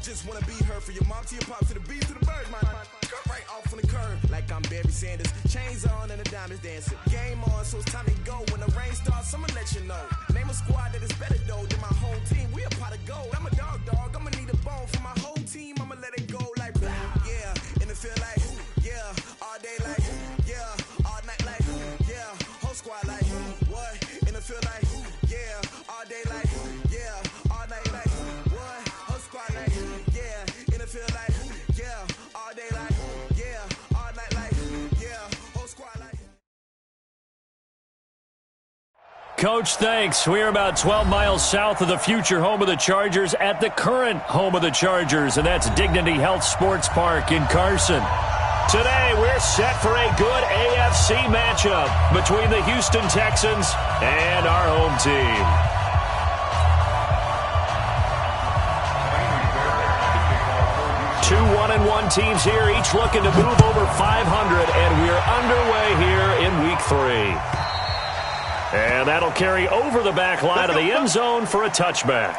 just wanna be her, for your mom to your pop to the beat to the birds, man. Cut right off on the curb, like I'm Barry Sanders. Chains on and the diamonds dancing. Game on, so it's time to go. When the rain starts, I'ma let you know. Name a squad that is better though than my whole team. We a pot of gold. I'm a dog. I'ma need a bone for my whole team. I'ma let it go like blah. Yeah, and it feel like yeah, all day like yeah, all night like yeah, whole squad like what? And it feel like yeah, all day like yeah, all night like what? Whole squad like yeah, and it feel like yeah, all day like yeah, all night like yeah, whole squad like. Coach, thanks. We are about 12 miles south of the future home of the Chargers at the current home of the Chargers, and that's Dignity Health Sports Park in Carson. Today, we're set for a good AFC matchup between the Houston Texans and our home team. Two 1-1 teams here, each looking to move over 500, and we're underway here in Week 3. And that'll carry over the back line of the end zone for a touchback.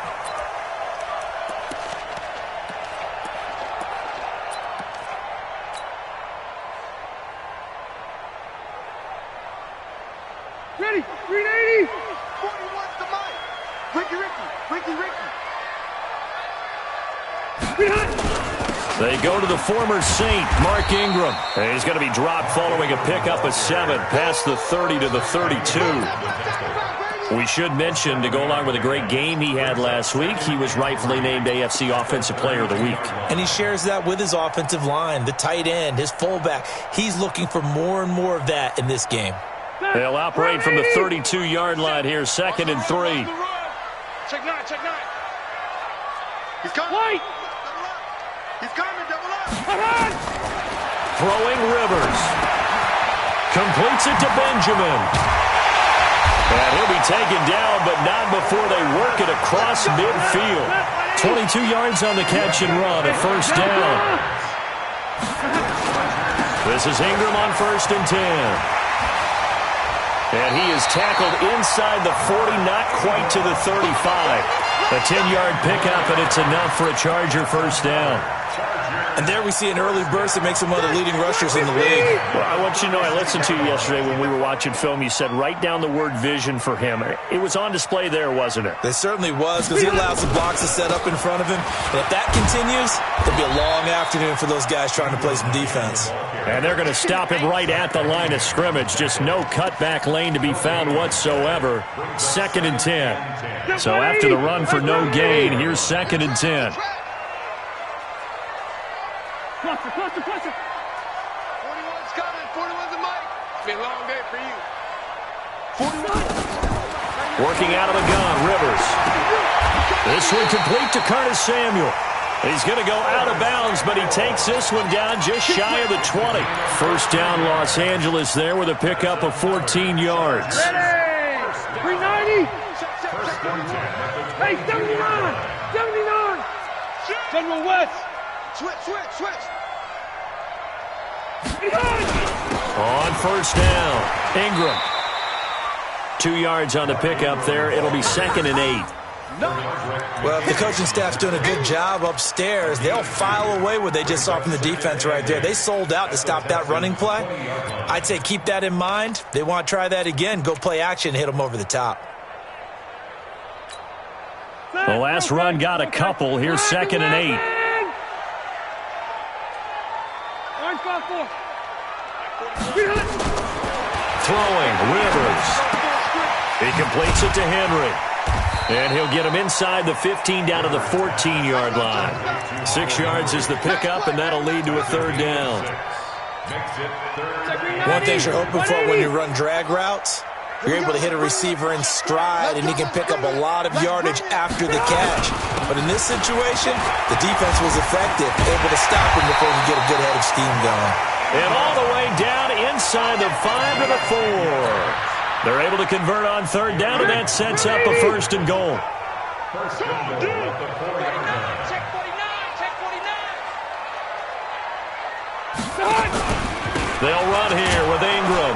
Ready, 380. 41's the mic. Ricky. They go to the former Saint, Mark Ingram. And he's going to be dropped following a pickup of 7 past the 30 to the 32. We should mention, to go along with a great game he had last week, he was rightfully named AFC Offensive Player of the Week. And he shares that with his offensive line, the tight end, his fullback. He's looking for more and more of that in this game. They'll operate from the 32-yard line here, 2nd and 3. Check 9. He's coming. He's coming, double up. Throwing Rivers. Completes it to Benjamin. And he'll be taken down, but not before they work it across midfield. 22 yards on the catch and run, a first down. This is Ingram on 1st and 10. And he is tackled inside the 40, not quite to the 35. A 10-yard pickup, and it's enough for a Charger first down. And there we see an early burst that makes him one of the leading rushers in the league. Well, I want you to know, I listened to you yesterday when we were watching film. You said write down the word vision for him. It was on display there, wasn't it? It certainly was, because he allows the blocks to set up in front of him. And if that continues, it'll be a long afternoon for those guys trying to play some defense. And they're going to stop him right at the line of scrimmage. Just no cutback lane to be found whatsoever. 2nd and 10. So after the run for no gain, here's 2nd and 10. Cluster. 41's coming. 41's the mic. It's been a long day for you. 41. Working out of the gun, Rivers. This one complete to Curtis Samuel. He's going to go out of bounds, but he takes this one down just shy of the 20. First down, Los Angeles there with a pickup of 14 yards. Ready. 390. Hey, 79. General West. Switch. On first down, Ingram. 2 yards on the pickup there. It'll be 2nd and 8. Well, if the coaching staff's doing a good job upstairs, they'll file away what they just saw from the defense right there. They sold out to stop that running play. I'd say keep that in mind. They want to try that again. Go play action, hit them over the top. The last run got a couple. Here's 2nd and 8. Throwing, Rivers. He completes it to Henry. And he'll get him inside the 15 down to the 14-yard line. 6 yards is the pickup, and that'll lead to a 3rd down. One thing you're hoping for when you run drag routes, you're able to hit a receiver in stride, and he can pick up a lot of yardage after the catch. But in this situation, the defense was effective, able to stop him before he could get a good head of steam going. And all the way down inside the 5 to the 4. They're able to convert on 3rd down, and that sets up a 1st and goal. They'll run here with Ingram.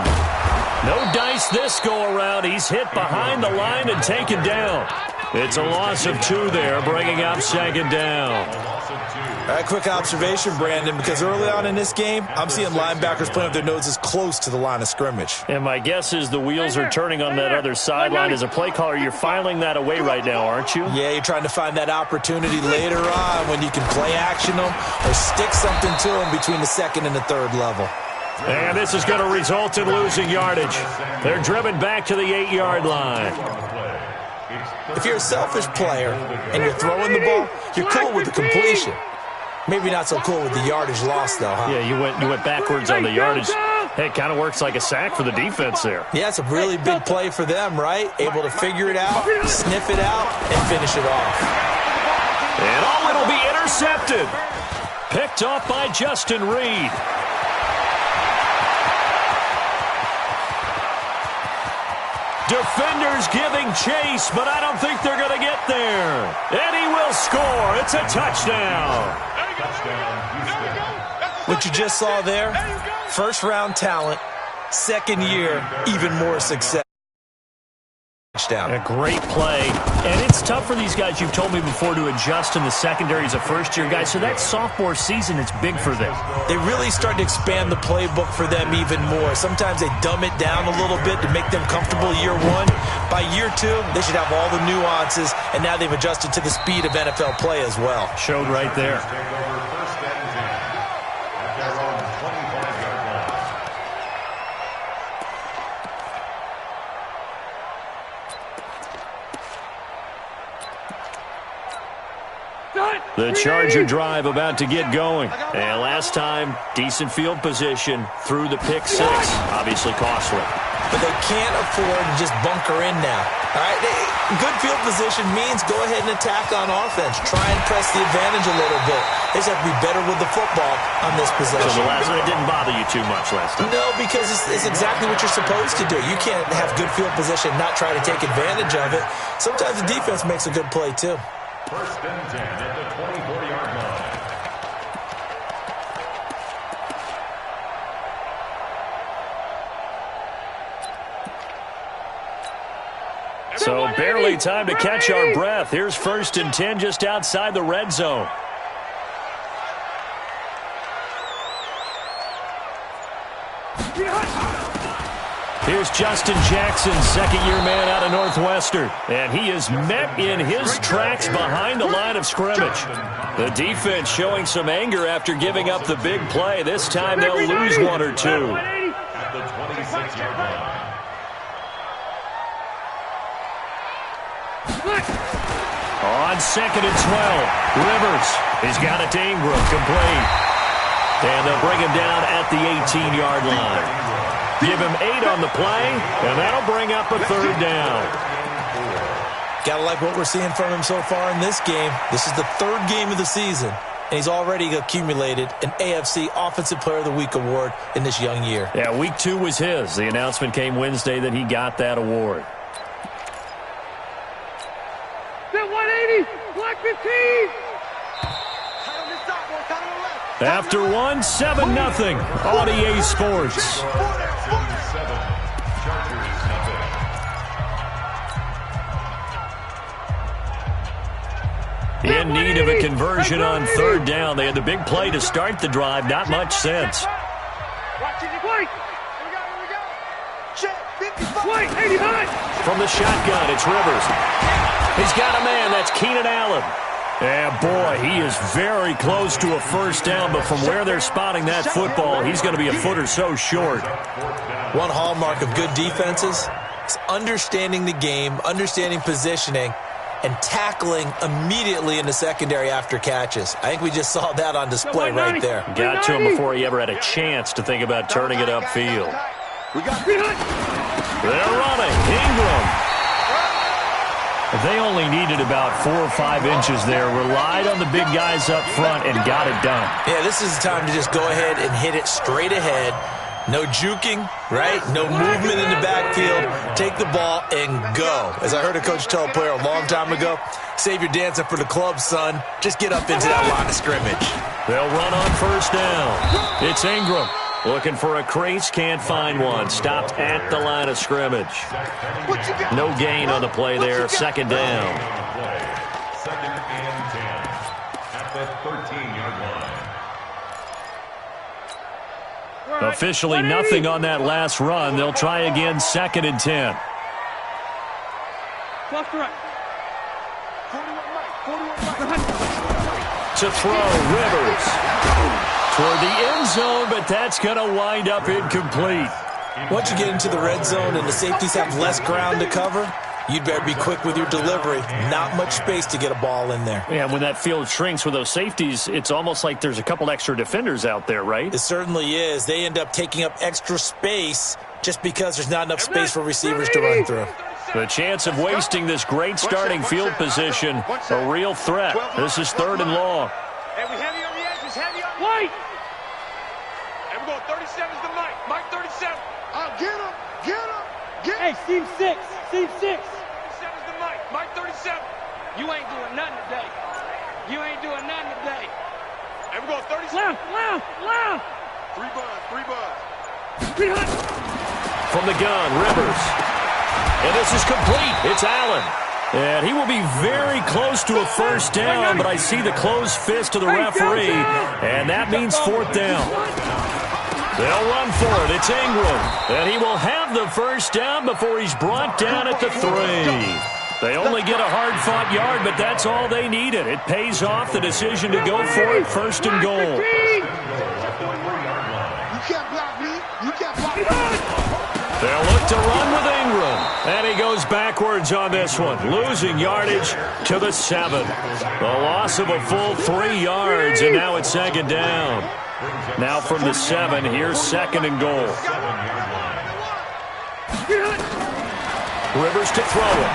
No dice this go-around. He's hit behind the line and taken down. It's a loss of 2 there, bringing up 2nd down. All right, quick observation, Brandon, because early on in this game, I'm seeing linebackers playing with their noses close to the line of scrimmage. And my guess is the wheels are turning on that other sideline. As a play caller, you're filing that away right now, aren't you? Yeah, you're trying to find that opportunity later on when you can play action them or stick something to them between the second and the third level. And this is going to result in losing yardage. They're driven back to the 8-yard line. If you're a selfish player and you're throwing the ball, you're cool with the completion. Maybe not so cool with the yardage loss, though, huh? Yeah, you went backwards on the yardage. Hey, it kind of works like a sack for the defense there. Yeah, it's a really big play for them, right? Able to figure it out, sniff it out, and finish it off. And it'll be intercepted. Picked off by Justin Reed. Defenders giving chase, but I don't think they're going to get there. And he will score. It's a touchdown. What you just saw there, first-round talent, second year, even more success. A great play. And it's tough for these guys, you've told me before, to adjust in the secondary as a first-year guy. So that sophomore season is big for them. They really start to expand the playbook for them even more. Sometimes they dumb it down a little bit to make them comfortable year one. By year two, they should have all the nuances, and now they've adjusted to the speed of NFL play as well. Showed right there. The Charger drive about to get going. And last time, decent field position through the pick six. Obviously costly. But they can't afford to just bunker in now. All right, good field position means go ahead and attack on offense. Try and press the advantage a little bit. They just have to be better with the football on this possession. So the last one, it didn't bother you too much last time? No, because it's exactly what you're supposed to do. You can't have good field position and not try to take advantage of it. Sometimes the defense makes a good play, too. First and 10 at the 24-yard line. So barely time to catch our breath. Here's first and 10 just outside the red zone. Here's Justin Jackson, second-year man out of Northwestern. And he is met in his tracks behind the line of scrimmage. The defense showing some anger after giving up the big play. This time they'll lose one or two. At the 26-yard line. On second and 12, Rivers. He's got it to Ingram, complete. And they'll bring him down at the 18-yard line. Give him 8 on the play, and that'll bring up a third down. Gotta like what we're seeing from him so far in this game. This is the third game of the season, and he's already accumulated an AFC Offensive Player of the Week award in this young year. Yeah, week 2 was his. The announcement came Wednesday that he got that award. That 180, black 15. After 1, 7-0, Audier Sports. In need of a conversion on third down. They had the big play to start the drive. Not much sense. From the shotgun, it's Rivers. He's got a man. That's Keenan Allen. And boy, he is very close to a first down, but from where they're spotting that football, he's going to be a foot or so short. One hallmark of good defenses is understanding the game, understanding positioning, and tackling immediately in the secondary after catches. I think we just saw that on display right there. Got to him before he ever had a chance to think about turning it upfield. They're running. Ingram. They only needed about 4 or 5 inches there. Relied on the big guys up front and got it done. Yeah, this is the time to just go ahead and hit it straight ahead. No juking, right? No movement in the backfield. Take the ball and go. As I heard a coach tell a player a long time ago, save your dancing for the club, son. Just get up into that line of scrimmage. They'll run on first down. It's Ingram. Looking for a crease, can't find one. Stopped at the line of scrimmage. No gain on the play there, second down. the 13-yard line. Officially nothing on that last run. They'll try again, 2nd and 10. To throw, Rivers. Toward the end zone, but that's going to wind up incomplete. Once you get into the red zone and the safeties have less ground to cover, you'd better be quick with your delivery. Not much space to get a ball in there. Yeah, when that field shrinks with those safeties, it's almost like there's a couple extra defenders out there, right? It certainly is. They end up taking up extra space just because there's not enough space for receivers to run through. The chance of wasting this great starting field position, a real threat. This is 3rd and long. Hey, we heavy on the edges, heavy on the edges. And we're going 37's the Mike. Mike 37. Get him, get him, get him. Hey, seam 6, seam 6. 37's the Mike. Mike 37. You ain't doing nothing today. You ain't doing nothing today. And we're going 37. Loud. 3 buzz. From the gun, Rivers. And this is complete. It's Allen. And he will be very close to a first down, but I see the closed fist of the referee, and that means 4th down. They'll run for it. It's Ingram. And he will have the first down before he's brought down at the 3. They only get a hard-fought yard, but that's all they needed. It pays off the decision to go for it, 1st and goal. You can't block me. You can't block me. They'll look to run with Ingram. And he goes backwards on this one, losing yardage to the 7. The loss of a full 3 yards, and now it's 2nd down. Now from the 7, here's 2nd and goal. Rivers to throw it.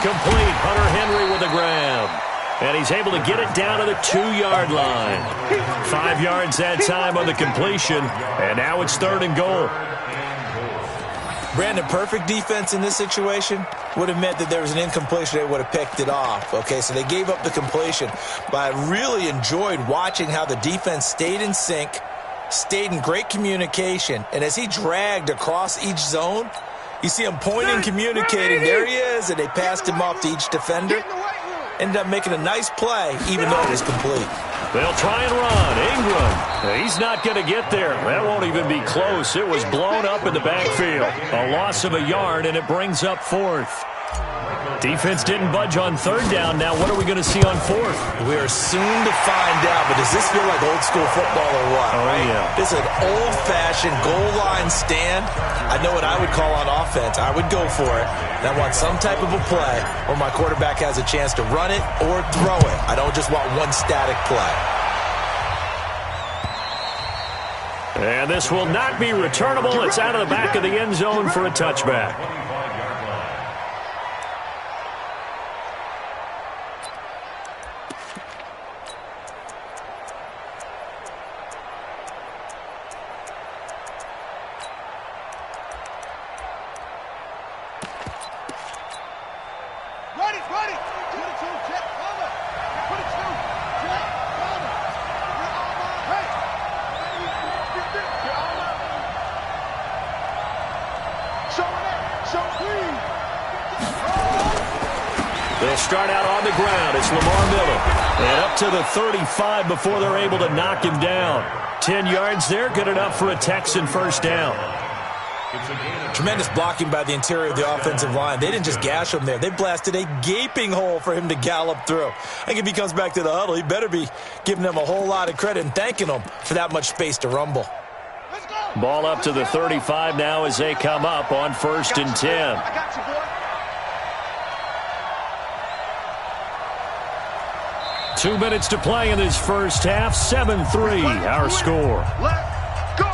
Complete. Hunter Henry with a grab. And he's able to get it down to the 2-yard line. 5 yards that time on the completion, and now it's 3rd and goal. Brandon, perfect defense in this situation would have meant that there was an incompletion. They would have picked it off. Okay, so they gave up the completion. But I really enjoyed watching how the defense stayed in sync, stayed in great communication. And as he dragged across each zone, you see him pointing, communicating. There he is, and they passed him off to each defender. Ended up making a nice play, even though it was complete. They'll try and run. Ingram. He's not going to get there. That won't even be close. It was blown up in the backfield. A loss of a yard, and it brings up 4th. Defense didn't budge on 3rd down. Now what are we going to see on 4th? We are soon to find out, but does this feel like old school football or what? Oh, right? Yeah. This is an old-fashioned goal line stand. I know what I would call on offense. I would go for it. And I want some type of a play where my quarterback has a chance to run it or throw it. I don't just want one static play. And this will not be returnable. It's out of the back of the end zone for a touchback. Ready. 22, jet, cover. 22, jet, cover. Hey. You're all up. Show it. Show clean. They'll start out on the ground. It's Lamar Miller. And up to the 35 before they're able to knock him down. 10 yards there, good enough for a Texan first down. Tremendous blocking by the interior of the offensive line. They didn't just gash him there. They blasted a gaping hole for him to gallop through. I think if he comes back to the huddle, he better be giving them a whole lot of credit and thanking them for that much space to rumble. Ball up to the 35 now as they come up on 1st and 10. I got you, boy. 2 minutes to play in this first half. 7-3 our score. Let's go.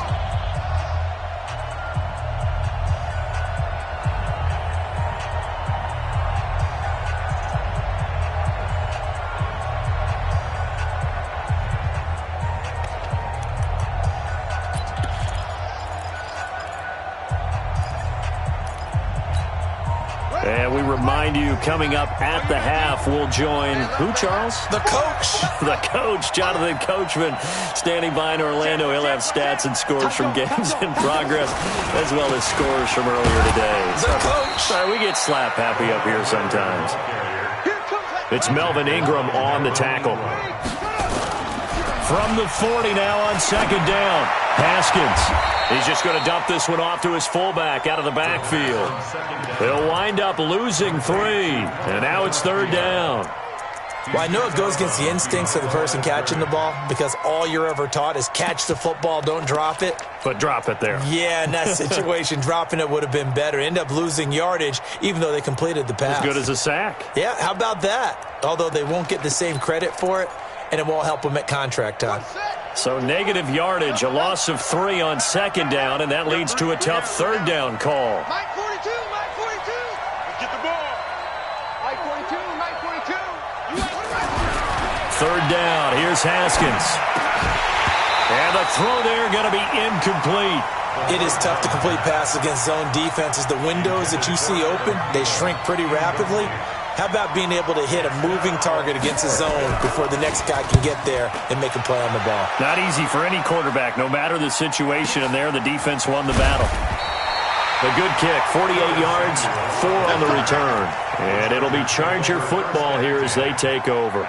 And we remind you, coming up at the half, we'll join who, Charles? The coach. The coach, Jonathan Coachman, standing by in Orlando. He'll have stats and scores from games in progress, as well as scores from earlier today. The coach. Sorry, we get slap happy up here sometimes. Here comes It's Melvin Ingram on the tackle. From the 40 now on second down. Haskins. He's just going to dump this one off to his fullback out of the backfield. He'll wind up losing 3. And now it's third down. Well, I know it goes against the instincts of the person catching the ball because all you're ever taught is catch the football, don't drop it. But drop it there. Yeah, in that situation, dropping it would have been better. End up losing yardage, even though they completed the pass. As good as a sack. Yeah, how about that? Although they won't get the same credit for it, and it won't help them at contract time. So negative yardage, a loss of 3 on second down, and that leads to a tough third down call. Mike 42, Mike 42. Get the ball. Mike 42, Mike 42. Third down, here's Haskins. And the throw there going to be incomplete. It is tough to complete passes against zone defenses. The windows that you see open, they shrink pretty rapidly. How about being able to hit a moving target against a zone before the next guy can get there and make a play on the ball? Not easy for any quarterback, no matter the situation, and there the defense won the battle. A good kick, 48 yards, 4 on the return. And it'll be Charger football here as they take over.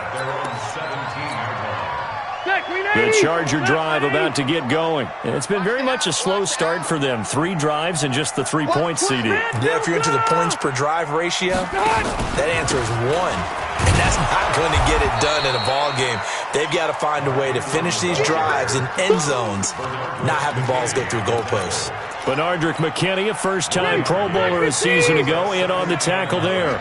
The Charger drive about to get going. And it's been very much a slow start for them. 3 drives and just the 3 points, CD. Yeah, if you're into the points per drive ratio, that answer is 1. And that's not going to get it done in a ball game. They've got to find a way to finish these drives in end zones, not having balls go through goalposts. Benardrick McKinney, a first-time Pro Bowler a season ago, in on the tackle there.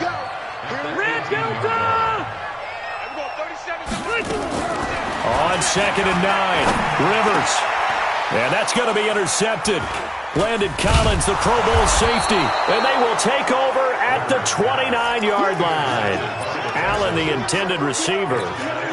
On second and 9, Rivers. And that's going to be intercepted. Landon Collins, the Pro Bowl safety. And they will take over at the 29-yard line. Allen, the intended receiver.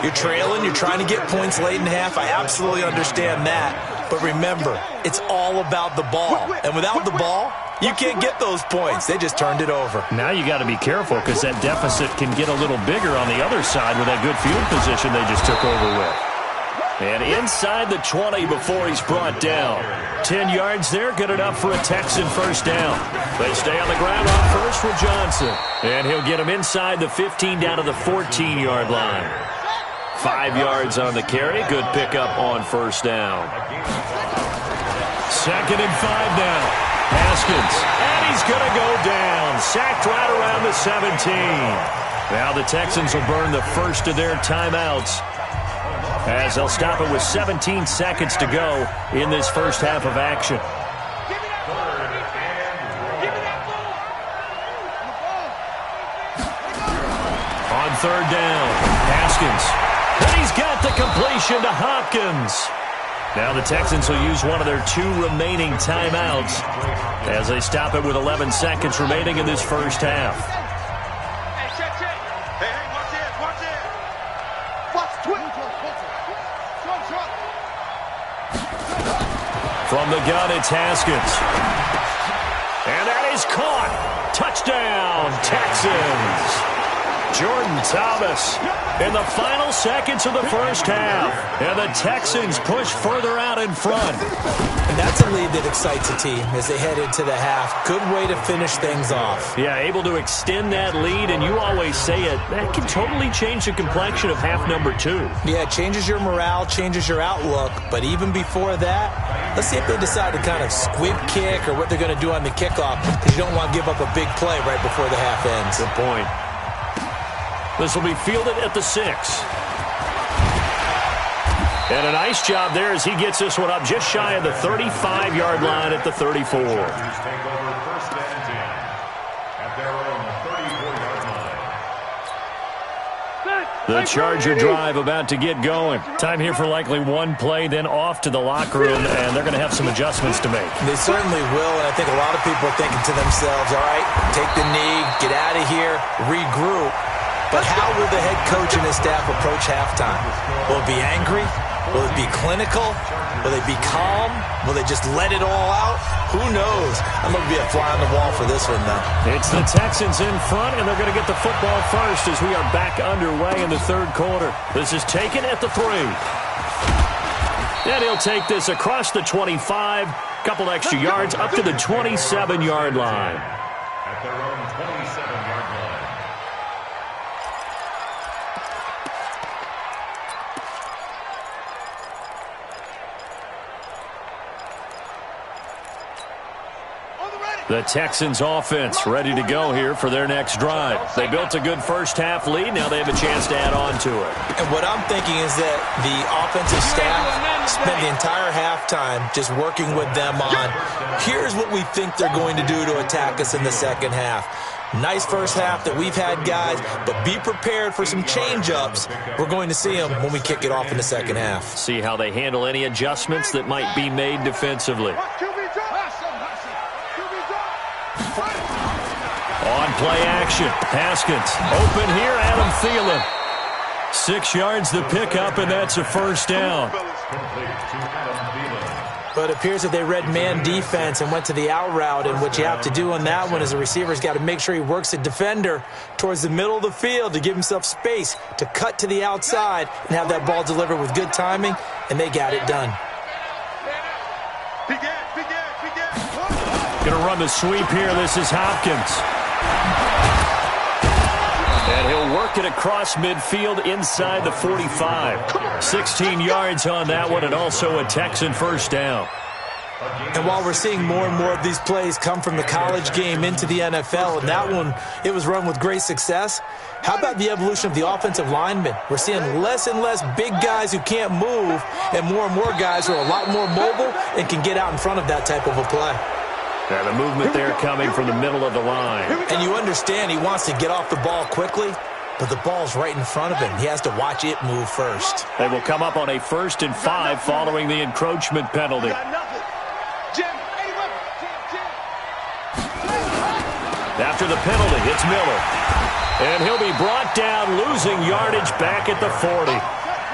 You're trailing. You're trying to get points late in half. I absolutely understand that. But remember, it's all about the ball. And without the ball, you can't get those points. They just turned it over. Now you got to be careful because that deficit can get a little bigger on the other side with that good field position they just took over with. And inside the 20 before he's brought down. 10 yards there, good enough for a Texan first down. They stay on the ground on first with Johnson. And he'll get him inside the 15 down to the 14-yard line. 5 yards on the carry, good pickup on first down. Second and 5 now. Haskins, and he's going to go down. Sacked right around the 17. Now the Texans will burn the first of their timeouts as they'll stop it with 17 seconds to go in this first half of action. On third down, Haskins, and he's got the completion to Hopkins. Now the Texans will use one of their 2 remaining timeouts as they stop it with 11 seconds remaining in this first half. Hey, check. Hey, watch it. Watch twin. From the gun, it's Haskins. And that is caught. Touchdown, Texans. Jordan Thomas in the final seconds of the first half. And the Texans push further out in front. And that's a lead that excites a team as they head into the half. Good way to finish things off. Yeah, able to extend that lead, and you always say it, that can totally change the complexion of half number 2. Yeah, it changes your morale, changes your outlook. But even before that, let's see if they decide to kind of squib kick or what they're going to do on the kickoff, because you don't want to give up a big play right before the half ends. Good point. This will be fielded at the 6. And a nice job there as he gets this one up just shy of the 35-yard line at the 34. The Charger drive about to get going. Time here for likely one play, then off to the locker room, and they're going to have some adjustments to make. They certainly will, and I think a lot of people are thinking to themselves, all right, take the knee, get out of here, regroup. But how will the head coach and his staff approach halftime? Will it be angry? Will it be clinical? Will they be calm? Will they just let it all out? Who knows? I'm going to be a fly on the wall for this one, though. It's the Texans in front, and they're going to get the football first as we are back underway in the third quarter. This is taken at the 3. And he'll take this across the 25, couple extra yards, up to the 27-yard line. At their own 27-yard line. The Texans offense ready to go here for their next drive. They built a good first half lead. Now they have a chance to add on to it. And what I'm thinking is that the offensive staff spent the entire halftime just working with them on, here's what we think they're going to do to attack us in the second half. Nice first half that we've had, guys, but be prepared for some change-ups. We're going to see them when we kick it off in the second half. See how they handle any adjustments that might be made defensively. On play action, Haskins open here, Adam Thielen. 6 yards the pickup, and that's a first down. But it appears that they read man defense and went to the out route, and what you have to do on that one is the receiver's got to make sure he works the defender towards the middle of the field to give himself space to cut to the outside and have that ball delivered with good timing, and they got it done. Going to run the sweep here. This is Hopkins. And he'll work it across midfield inside the 45. 16 yards on that one, and also a Texan first down. And while we're seeing more and more of these plays come from the college game into the NFL, and that one, it was run with great success, how about the evolution of the offensive linemen? We're seeing less and less big guys who can't move, and more guys who are a lot more mobile and can get out in front of that type of a play. And the movement there coming from the middle of the line. And you understand he wants to get off the ball quickly, but the ball's right in front of him. He has to watch it move first. They will come up on a 1st and 5 following the encroachment penalty. After the penalty, it's Miller. And he'll be brought down, losing yardage back at the 40.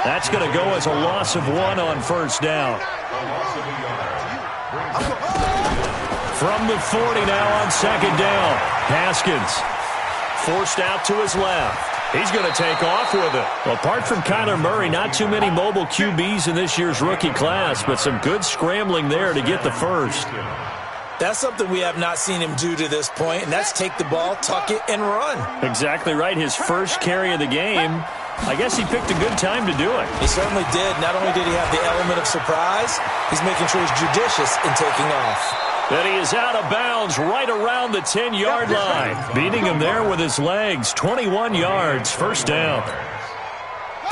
That's going to go as a loss of 1 on first down. From the 40 now on second down. Haskins forced out to his left. He's going to take off with it. Well, apart from Kyler Murray, not too many mobile QBs in this year's rookie class, but some good scrambling there to get the first. That's something we have not seen him do to this point, and that's take the ball, tuck it, and run. Exactly right. His first carry of the game. I guess he picked a good time to do it. He certainly did. Not only did he have the element of surprise, he's making sure he's judicious in taking off. And he is out of bounds right around the 10-yard line. Beating him there with his legs. 21 yards, first down.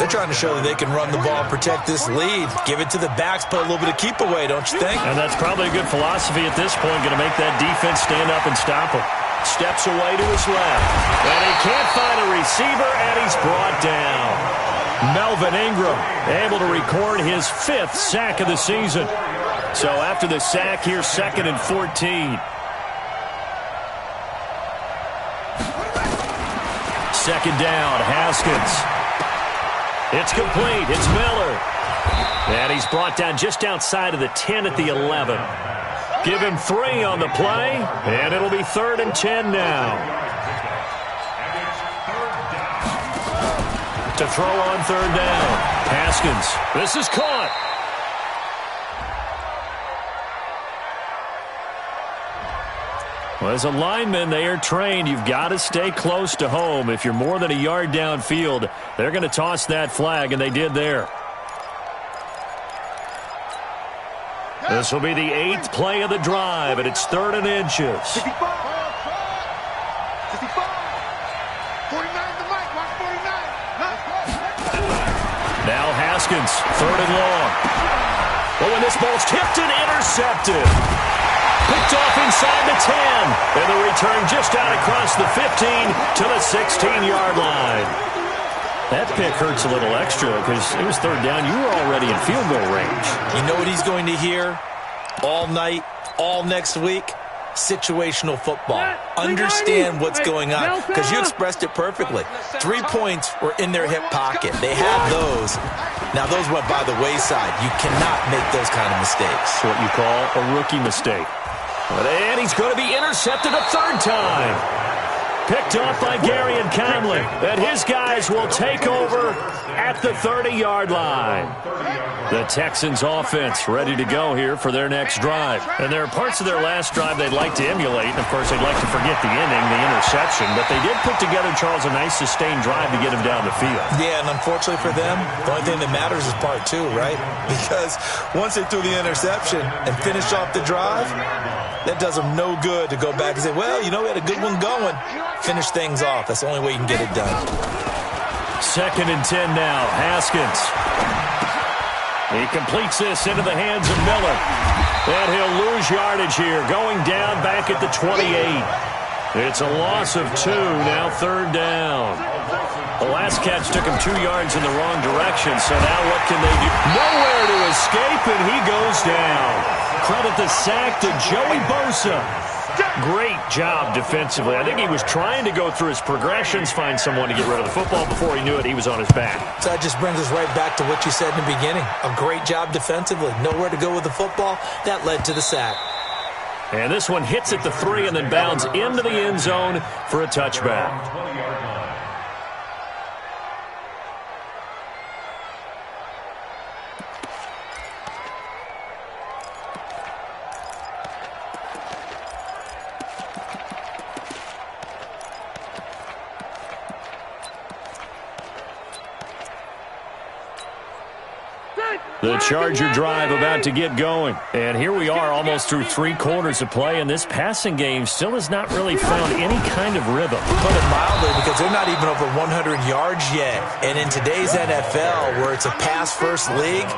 They're trying to show that they can run the ball and protect this lead. Give it to the backs, put a little bit of keep away, don't you think? And that's probably a good philosophy at this point. Going to make that defense stand up and stop him. Steps away to his left. And he can't find a receiver, and he's brought down. Melvin Ingram able to record his 5th sack of the season. So after the sack, here's 2nd and 14. Second down, Haskins. It's complete. It's Miller. And he's brought down just outside of the 10 at the 11. Give him 3 on the play, and it'll be 3rd and 10 now. To throw on 3rd down. Haskins. This is caught. Well, as a lineman, they are trained. You've got to stay close to home. If you're more than a yard downfield, they're going to toss that flag, and they did there. This will be the 8th play of the drive, and it's 3rd and inches. 55. 55. 49 to Mike. Mark 49. Now Haskins, 3rd and long. Oh, and this ball's tipped and intercepted. Picked off inside the 10. And the return just out across the 15 to the 16-yard line. That pick hurts a little extra because it was 3rd down. You were already in field goal range. You know what he's going to hear all night, all next week? Situational football. Understand what's going on, because you expressed it perfectly. 3 points were in their hip pocket. They had those. Now, those went by the wayside. You cannot make those kind of mistakes. What you call a rookie mistake. And he's going to be intercepted a 3rd time. Picked off by Gary and Conley. And his guys will take over at the 30-yard line. The Texans offense ready to go here for their next drive. And there are parts of their last drive they'd like to emulate. And, of course, they'd like to forget the ending, the interception. But they did put together, Charles, a nice sustained drive to get him down the field. Yeah, and unfortunately for them, the only thing that matters is part 2, right? Because once they threw the interception and finished off the drive, That does them no good to go back and say, well, you know, we had a good one going. Finish things off. That's the only way you can get it done. 2nd and 10 now. Haskins. He completes this into the hands of Miller. And he'll lose yardage here, going down back at the 28. It's a loss of 2, now 3rd down. The last catch took him 2 yards in the wrong direction, so now what can they do? Nowhere to escape, and he goes down. Credit the sack to Joey Bosa. Great job defensively. I think he was trying to go through his progressions, find someone to get rid of the football. Before he knew it, he was on his back. So that just brings us right back to what you said in the beginning. A great job defensively. Nowhere to go with the football. That led to the sack. And this one hits at the 3 and then bounds into the end zone for a touchback. The Charger drive about to get going. And here we are almost through 3 quarters of play, and this passing game still has not really found any kind of rhythm. Put it mildly, because they're not even over 100 yards yet. And in today's NFL, where it's a pass-first league,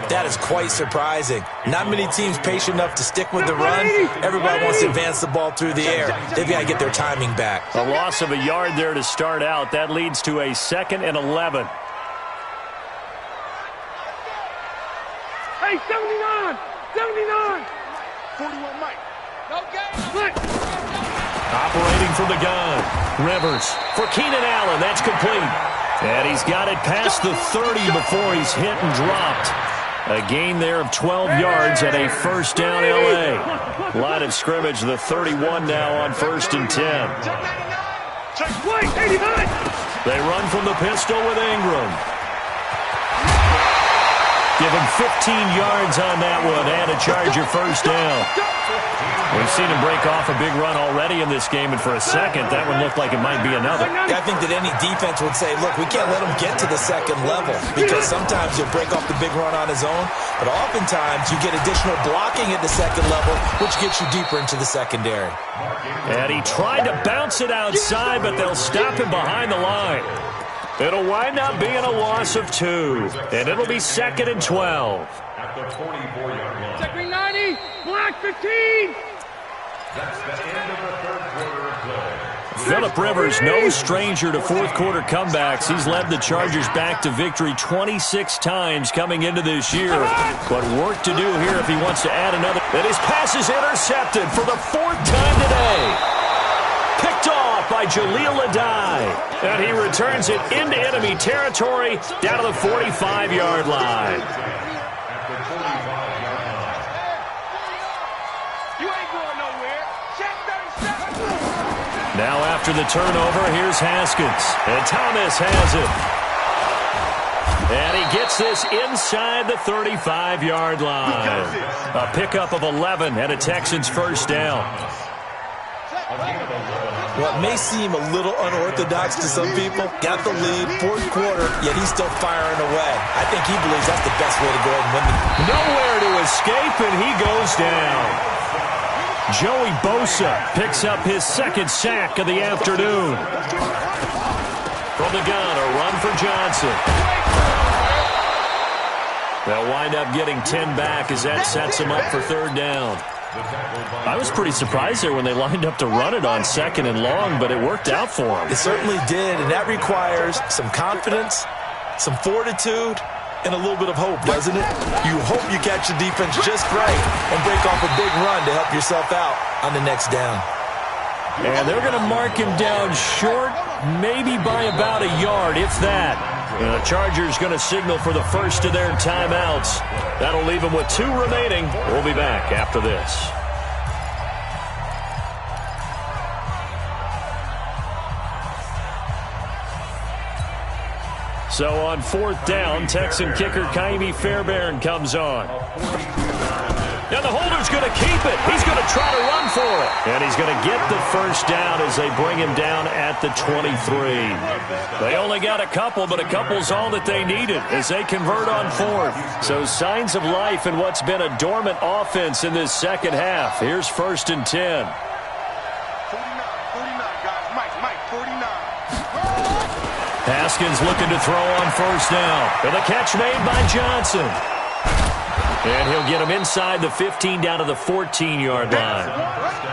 that is quite surprising. Not many teams patient enough to stick with the run. Everybody wants to advance the ball through the air. They've got to get their timing back. A loss of a yard there to start out. That leads to a 2nd and 11. Hey, 79! 79! 41 Mike. No game. Look! Operating from the gun. Rivers for Keenan Allen. That's complete. And he's got it past the 30 before he's hit and dropped. A gain there of 12 yards and a 1st down L.A. Line of scrimmage, the 31 now on 1st and 10. Check white, 89! They run from the pistol with Ingram. Give him 15 yards on that one and a Charger 1st down. We've seen him break off a big run already in this game, and for a second, that one looked like it might be another. I think that any defense would say, look, we can't let him get to the 2nd level, because sometimes he'll break off the big run on his own, but oftentimes you get additional blocking at the 2nd level, which gets you deeper into the secondary. And he tried to bounce it outside, but they'll stop him behind the line. It'll wind up being a loss of 2, and it'll be 2nd and 12. At the 44-yard line. Check me 90! Black 15! That's the end of the 3rd quarter of play. Phillip Rivers, no stranger to 4th quarter comebacks. He's led the Chargers back to victory 26 times coming into this year. But work to do here if he wants to add another. And his pass is intercepted for the 4th time today. Picked off by Jaleel Adai. And he returns it into enemy territory down to the 45-yard line. At the 45-yard line. You ain't going nowhere. Check 37. Now after the turnover, here's Haskins. And Thomas has it. And he gets this inside the 35-yard line. A pickup of 11 and a Texans 1st down. What may seem a little unorthodox to some people, got the lead, 4th quarter, yet he's still firing away. I think he believes that's the best way to go ahead and win the... Nowhere to escape, and he goes down. Joey Bosa picks up his 2nd sack of the afternoon. From the gun, a run for Johnson. They'll wind up getting 10 back as that sets him up for 3rd down. I was pretty surprised there when they lined up to run it on 2nd and long, but it worked out for him. It certainly did, and that requires some confidence, some fortitude, and a little bit of hope, doesn't it? You hope you catch the defense just right and break off a big run to help yourself out on the next down. And they're going to mark him down short, maybe by about a yard, if that. And the Chargers going to signal for the first of their timeouts. That'll leave them with 2 remaining. We'll be back after this. So on 4th down, Texan kicker Ka'imi Fairbairn comes on. And the holder's going to keep it. He's going to try to run for it. And he's going to get the first down as they bring him down at the 23. They only got a couple, but a couple's all that they needed as they convert on fourth. So signs of life in what's been a dormant offense in this second half. Here's 1st and 10. 49, guys. Mike, 49. Haskins looking to throw on first down. And the catch made by Johnson. And he'll get him inside the 15 down to the 14-yard line.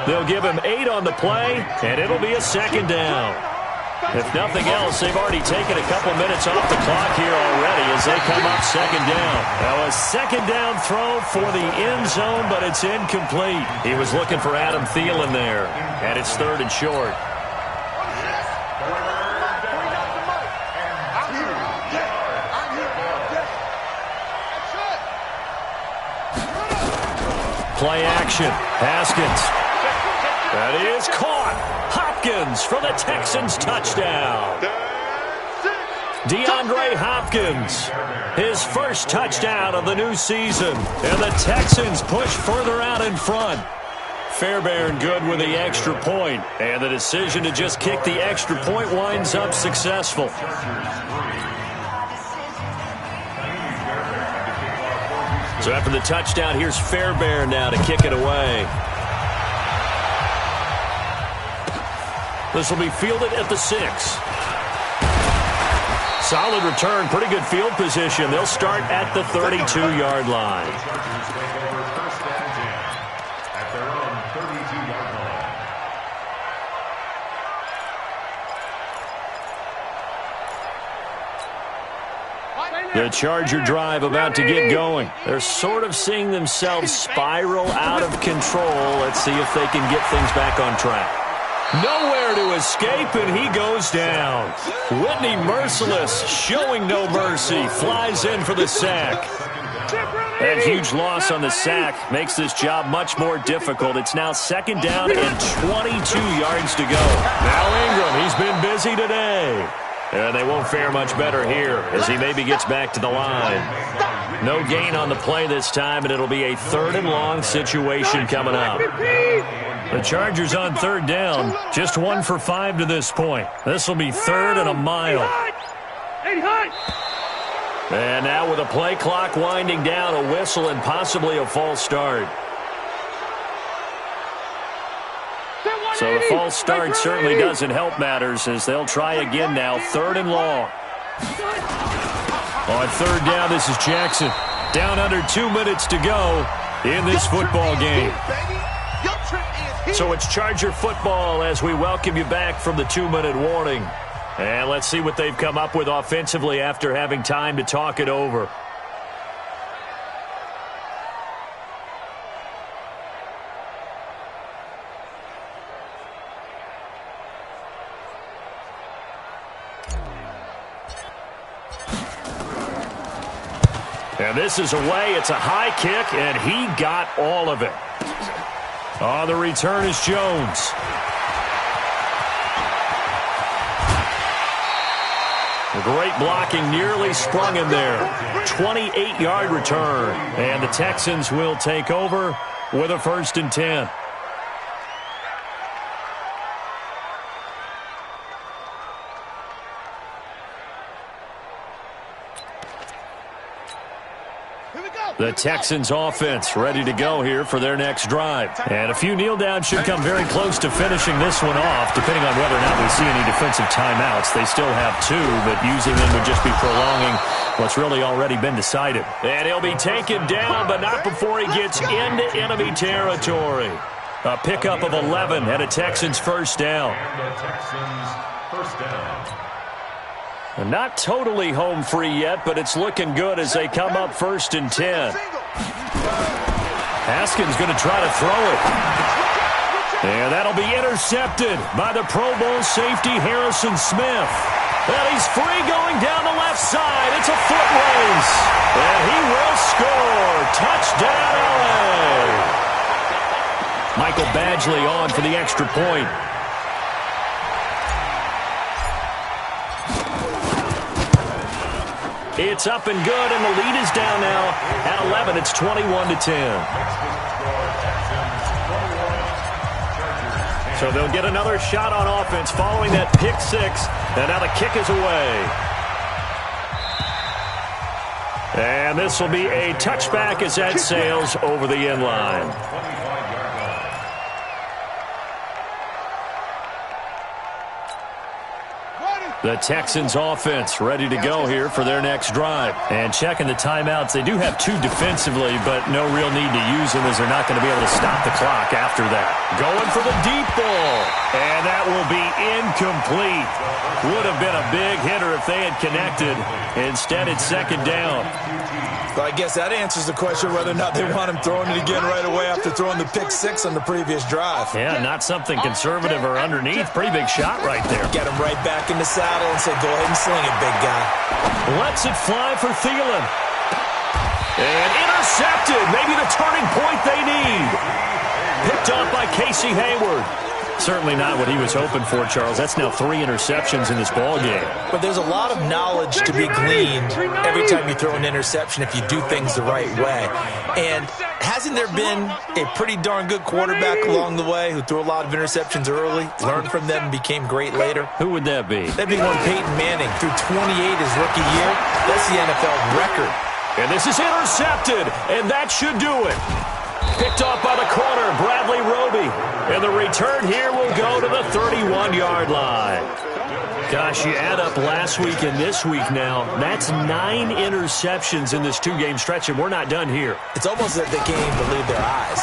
They'll give him 8 on the play, and it'll be a second down. If nothing else, they've already taken a couple minutes off the clock here already as they come up second down. Now a second down throw for the end zone, but it's incomplete. He was looking for Adam Thielen there, and it's 3rd and short. Play action. Haskins. That is caught. Hopkins for the Texans touchdown. DeAndre Hopkins. His first touchdown of the new season. And the Texans push further out in front. Fairbairn good with the extra point. And the decision to just kick the extra point winds up successful. So after the touchdown, here's Fairbairn now to kick it away. This will be fielded at the 6. Solid return, pretty good field position. They'll start at the 32-yard line. The Charger drive about to get going. They're sort of seeing themselves spiral out of control. Let's see if they can get things back on track. Nowhere to escape, and he goes down. Whitney Merciless, showing no mercy, flies in for the sack. That huge loss on the sack makes this job much more difficult. It's now second down and 22 yards to go. Now Ingram, he's been busy today. And they won't fare much better here as he maybe gets back to the line. No gain on the play this time, and it'll be a 3rd and long situation coming up. The Chargers on 3rd down, just 1 for 5 to this point. This will be 3rd and a mile. And now with a play clock winding down, a whistle and possibly a false start. So a false start certainly doesn't help matters as they'll try again now. 3rd and long. On 3rd down, this is Jackson. Down under 2 minutes to go in this football game. So it's Charger football as we welcome you back from the 2-minute warning. And let's see what they've come up with offensively after having time to talk it over. And this is away. It's a high kick, and he got all of it. On the return is Jones. Great blocking, nearly sprung him there. 28-yard return. And the Texans will take over with a 1st and 10. The Texans offense ready to go here for their next drive. And a few kneel downs should come very close to finishing this one off, depending on whether or not we see any defensive timeouts. They still have 2, but using them would just be prolonging what's really already been decided. And he'll be taken down, but not before he gets into enemy territory. A pickup of 11 and a Texans first down. And not totally home free yet, but it's looking good as they come up 1st and 10. Haskins going to try to throw it. And that'll be intercepted by the Pro Bowl safety Harrison Smith. And he's free going down the left side. It's a foot race. And he will score. Touchdown, LA. Michael Badgley on for the extra point. It's up and good, and the lead is down now at 11. It's 21-10. So they'll get another shot on offense following that pick six. And now the kick is away. And this will be a touchback as that sails over the end line. The Texans offense ready to go here for their next drive. And checking the timeouts, they do have 2 defensively, but no real need to use them as they're not going to be able to stop the clock after that. Going for the deep ball. And that will be incomplete. Would have been a big hitter if they had connected. Instead, it's second down. Well, I guess that answers the question whether or not they want him throwing it again right away after throwing the pick six on the previous drive. Yeah, not something conservative or underneath. Pretty big shot right there. Get him right back in the saddle and say, go ahead and sling it, big guy. Lets it fly for Thielen. And intercepted. Maybe the turning point they need. Picked off by Casey Hayward. Certainly not what he was hoping for, Charles. That's now 3 interceptions in this ball game. But there's a lot of knowledge to be gleaned every time you throw an interception if you do things the right way. And hasn't there been a pretty darn good quarterback along the way who threw a lot of interceptions early, learned from them, and became great later? Who would that be? That'd be one Peyton Manning. Threw 28 his rookie year. That's the NFL record. And this is intercepted, and that should do it. Picked off by the corner, Bradley Roby. And the return here will go to the 31-yard line. Gosh, you add up last week and this week now, that's 9 interceptions in this 2-game stretch, and we're not done here. It's almost like they can't even believe their eyes.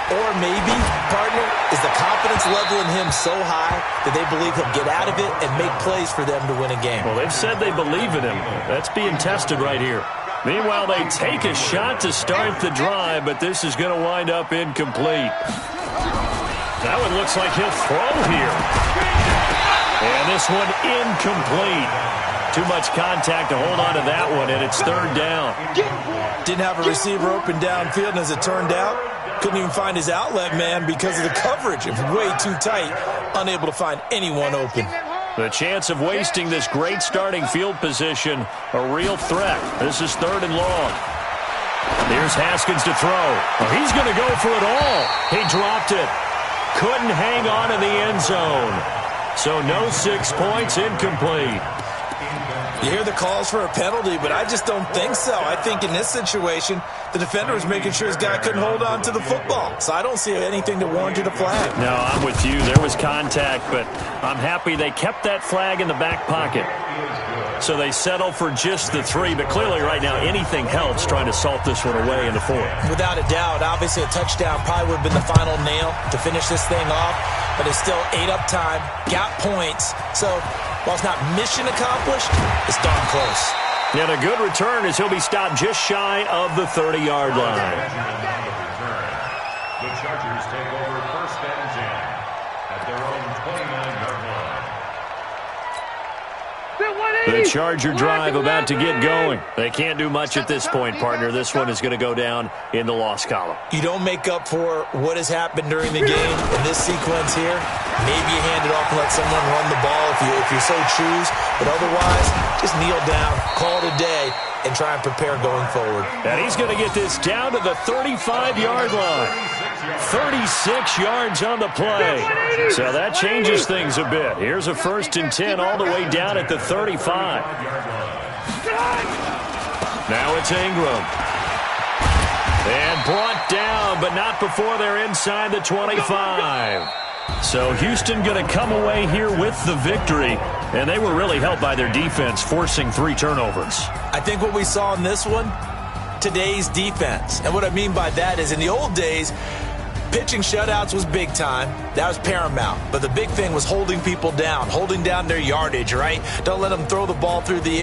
Or maybe, partner, is the confidence level in him so high that they believe he'll get out of it and make plays for them to win a game. Well, they've said they believe in him. That's being tested right here. Meanwhile, they take a shot to start the drive, but this is going to wind up incomplete. That one looks like he'll throw here. And this one incomplete. Too much contact to hold on to that one, and it's third down. Didn't have a receiver open downfield, and as it turned out, couldn't even find his outlet man because of the coverage. It was way too tight, unable to find anyone open. The chance of wasting this great starting field position, a real threat. This is 3rd and long. Here's Haskins to throw. Well, he's going to go for it all. He dropped it. Couldn't hang on in the end zone. So no 6 points, incomplete. You hear the calls for a penalty, but I just don't think so. I think in this situation, the defender was making sure his guy couldn't hold on to the football. So I don't see anything that warranted a flag. No, I'm with you. There was contact, but I'm happy they kept that flag in the back pocket. So they settle for just the 3, but clearly right now anything helps trying to salt this one away in the 4th. Without a doubt, obviously a touchdown probably would have been the final nail to finish this thing off, but it's still 8 up time, got points. So while it's not mission accomplished, it's darn close. And a good return as he'll be stopped just shy of the 30-yard line. The Chargers take over 1st and 10 at their own 29-yard line. The Charger drive about to get going. They can't do much at this point, partner. This one is going to go down in the loss column. You don't make up for what has happened during the game in this sequence here. Maybe you hand it off and let someone run the ball if you so choose. But otherwise, just kneel down, call it a day, and try and prepare going forward. And he's going to get this down to the 35-yard line. 36 yards on the play. So that changes things a bit. Here's a 1st and 10 all the way down at the 35. Now it's Ingram. And brought down, but not before they're inside the 25. So Houston going to come away here with the victory. And they were really helped by their defense, forcing 3 turnovers. I think what we saw in this one, today's defense. And what I mean by that is in the old days, pitching shutouts was big time. That was paramount. But the big thing was holding people down, holding down their yardage, right? Don't let them throw the ball through the